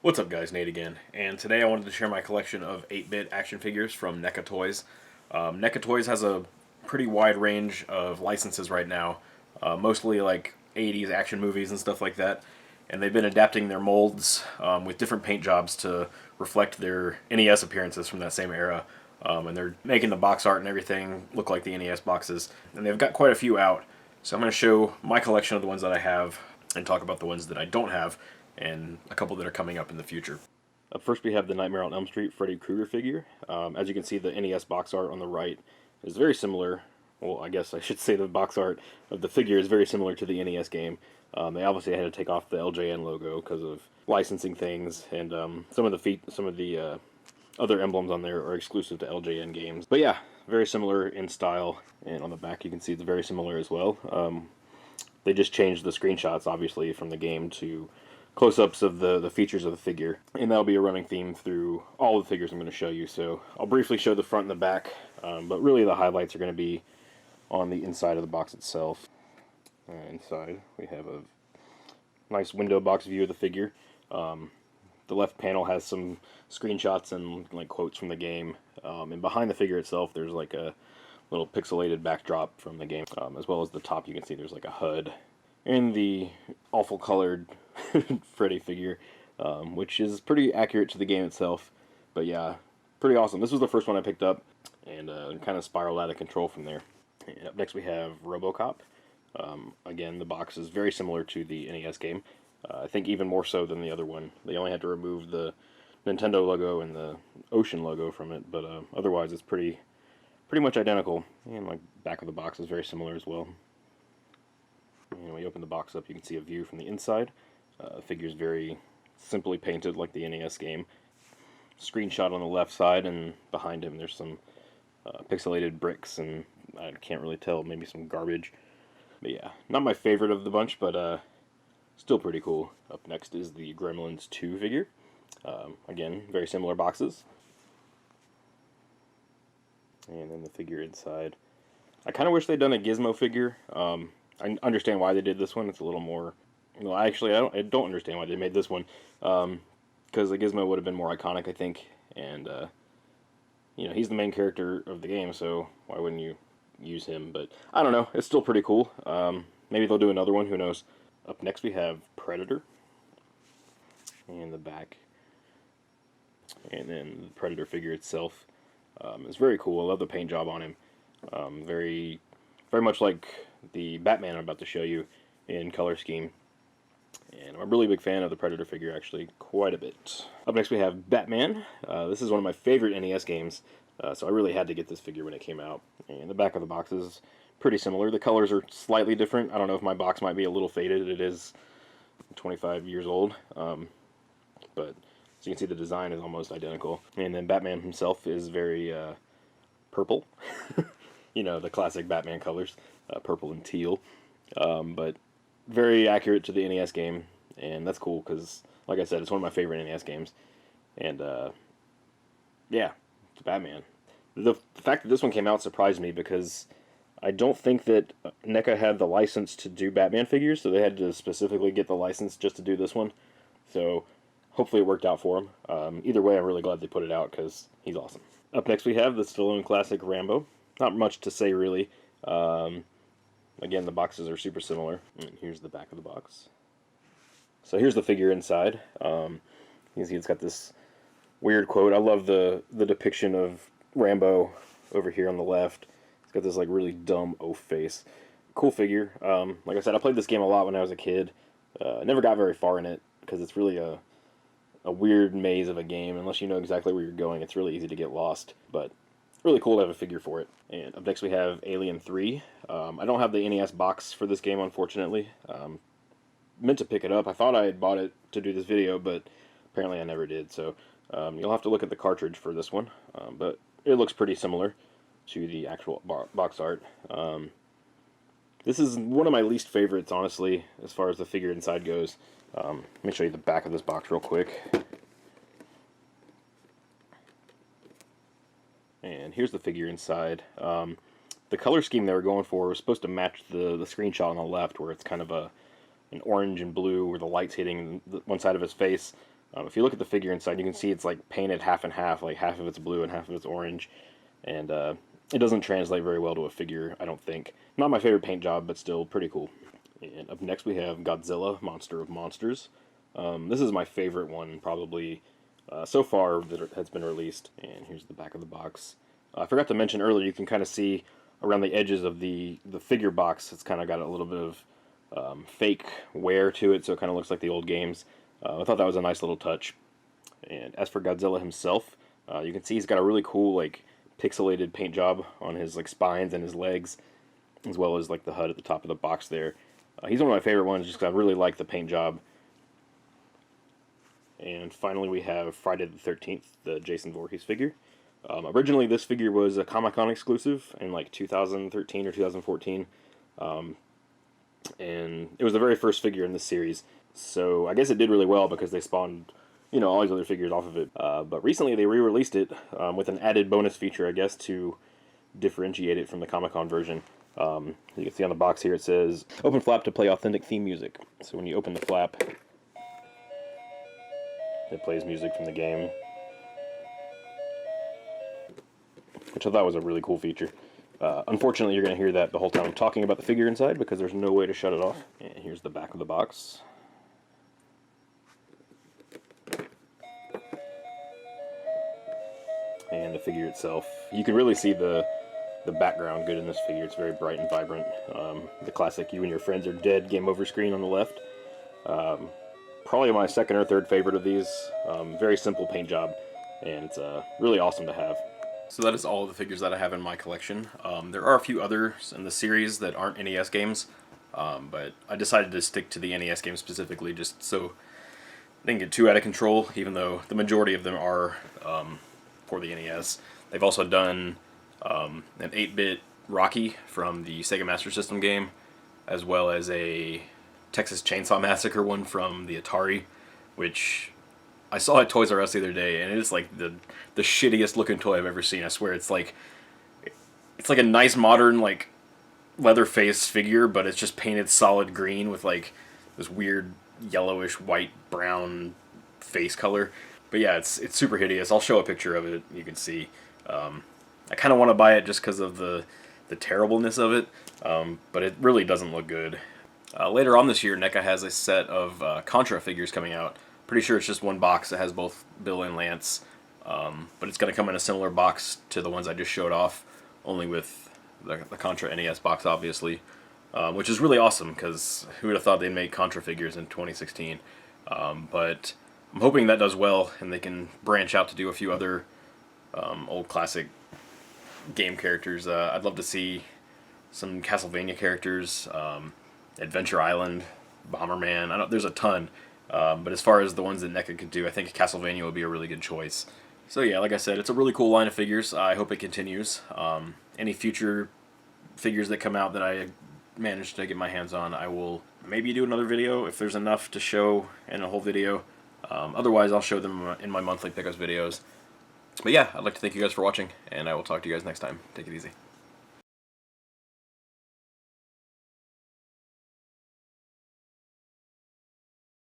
What's up guys, Nate again, and today I wanted to share my collection of 8-bit action figures from NECA Toys. NECA Toys has a pretty wide range of licenses right now, mostly like 80s action movies and stuff like that, and they've been adapting their molds with different paint jobs to reflect their NES appearances from that same era, and they're making the box art and everything look like the NES boxes, and they've got quite a few out, so I'm going to show my collection of the ones that I have and talk about the ones that I don't have, and a couple that are coming up in the future. Up first, we have the Nightmare on Elm Street Freddy Krueger figure. As you can see, the NES box art on the right is very similar. Well, I guess I should say the box art of the figure is very similar to the NES game. They obviously had to take off the LJN logo because of licensing things, and some of the other emblems on there are exclusive to LJN games. But yeah, very similar in style, and on the back you can see it's very similar as well. They just changed the screenshots, obviously, from the game to close-ups of the features of the figure, and that'll be a running theme through all the figures I'm going to show you. So I'll briefly show the front and the back, but really the highlights are going to be on the inside of the box itself. Inside we have a nice window box view of the figure. The left panel has some screenshots and like quotes from the game, and behind the figure itself there's like a little pixelated backdrop from the game, as well as the top. You can see there's like a HUD and the awful colored Freddy figure, which is pretty accurate to the game itself. But yeah, pretty awesome. This was the first one I picked up, and kind of spiraled out of control from there. And up next we have RoboCop. Again, the box is very similar to the NES game. I think even more so than the other one. They only had to remove the Nintendo logo and the Ocean logo from it, but otherwise it's pretty much identical. And like back of the box is very similar as well. And when you open the box up, you can see a view from the inside. The figure's very simply painted like the NES game. Screenshot on the left side, and behind him there's some pixelated bricks, and I can't really tell, maybe some garbage. But yeah, not my favorite of the bunch, but still pretty cool. Up next is the Gremlins 2 figure. Again, very similar boxes. And then the figure inside. I kind of wish they'd done a Gizmo figure. I understand why they did this one. It's a little more... Well, actually, I don't understand why they made this one. Because the Gizmo would have been more iconic, I think. And, he's the main character of the game, so why wouldn't you use him? But, I don't know. It's still pretty cool. Maybe they'll do another one. Who knows? Up next, we have Predator. And the back. And then the Predator figure itself is very cool. I love the paint job on him. Very much like the Batman I'm about to show you in color scheme. And I'm a really big fan of the Predator figure, actually, quite a bit. Up next we have Batman. This is one of my favorite NES games, so I really had to get this figure when it came out. And the back of the box is pretty similar. The colors are slightly different. I don't know if my box might be a little faded. It is 25 years old, but as you can see, the design is almost identical. And then Batman himself is very purple. The classic Batman colors, purple and teal. But very accurate to the NES game, and that's cool because, like I said, it's one of my favorite NES games. And yeah, it's Batman. The fact that this one came out surprised me because I don't think that NECA had the license to do Batman figures, so they had to specifically get the license just to do this one. So hopefully it worked out for them. Either way, I'm really glad they put it out because he's awesome. Up next we have the Stallone classic Rambo. Not much to say really. Again, the boxes are super similar. And here's the back of the box. So here's the figure inside. You can see it's got this weird quote. I love the depiction of Rambo over here on the left. It's got this like really dumb oaf face. Cool figure. Like I said, I played this game a lot when I was a kid. Never got very far in it because it's really a weird maze of a game. Unless you know exactly where you're going, it's really easy to get lost. But really cool to have a figure for it. And up next we have Alien 3. I don't have the NES box for this game, unfortunately. Meant to pick it up. I thought I had bought it to do this video, but apparently I never did. So you'll have to look at the cartridge for this one. But it looks pretty similar to the actual box art. This is one of my least favorites, honestly, as far as the figure inside goes. Let me show you the back of this box real quick. And here's the figure inside. The color scheme they were going for was supposed to match the screenshot on the left, where it's kind of an orange and blue, where the light's hitting one side of his face. If you look at the figure inside, you can see it's like painted half and half, like half of it's blue and half of it's orange, and it doesn't translate very well to a figure, I don't think. Not my favorite paint job, but still pretty cool. And up next we have Godzilla, Monster of Monsters. This is my favorite one, probably, so far that has been released. And here's the back of the box. I forgot to mention earlier, you can kind of see around the edges of the figure box, it's kind of got a little bit of fake wear to it, so it kind of looks like the old games. I thought that was a nice little touch. And as for Godzilla himself, you can see he's got a really cool, like, pixelated paint job on his like spines and his legs, as well as like the HUD at the top of the box there. He's one of my favorite ones just because I really like the paint job. And finally we have Friday the 13th, the Jason Voorhees figure. Originally this figure was a Comic-Con exclusive in like 2013 or 2014. And it was the very first figure in this series. So I guess it did really well because they spawned, you know, all these other figures off of it. But recently they re-released it with an added bonus feature, I guess, to differentiate it from the Comic-Con version. You can see on the box here it says, open flap to play authentic theme music. So when you open the flap, it plays music from the game, which I thought was a really cool feature. Unfortunately, you're going to hear that the whole time I'm talking about the figure inside because there's no way to shut it off. And here's the back of the box. And the figure itself. You can really see the background good in this figure. It's very bright and vibrant. The classic "You and Your Friends Are Dead" game over screen on the left. Probably my second or third favorite of these. Very simple paint job, and it's really awesome to have. So that is all of the figures that I have in my collection. There are a few others in the series that aren't NES games, but I decided to stick to the NES games specifically just so they didn't get too out of control, even though the majority of them are for the NES. They've also done an 8-bit Rocky from the Sega Master System game, as well as a Texas Chainsaw Massacre one from the Atari, which I saw at Toys R Us the other day, and it is like the shittiest looking toy I've ever seen. I swear, it's like a nice modern like Leatherface figure, but it's just painted solid green with like this weird yellowish white brown face color. But yeah, it's super hideous. I'll show a picture of it. You can see. I kind of want to buy it just because of the terribleness of it, but it really doesn't look good. Later on this year, NECA has a set of Contra figures coming out. Pretty sure it's just one box that has both Bill and Lance, but it's going to come in a similar box to the ones I just showed off, only with the Contra NES box, obviously, which is really awesome because who would have thought they'd make Contra figures in 2016? But I'm hoping that does well and they can branch out to do a few other old classic game characters. I'd love to see some Castlevania characters, Adventure Island, Bomberman. There's a ton, but as far as the ones that NECA could do, I think Castlevania would be a really good choice. So yeah, like I said, it's a really cool line of figures. I hope it continues. Any future figures that come out that I manage to get my hands on, I will maybe do another video if there's enough to show in a whole video. Otherwise, I'll show them in my monthly pickups videos. But yeah, I'd like to thank you guys for watching, and I will talk to you guys next time. Take it easy.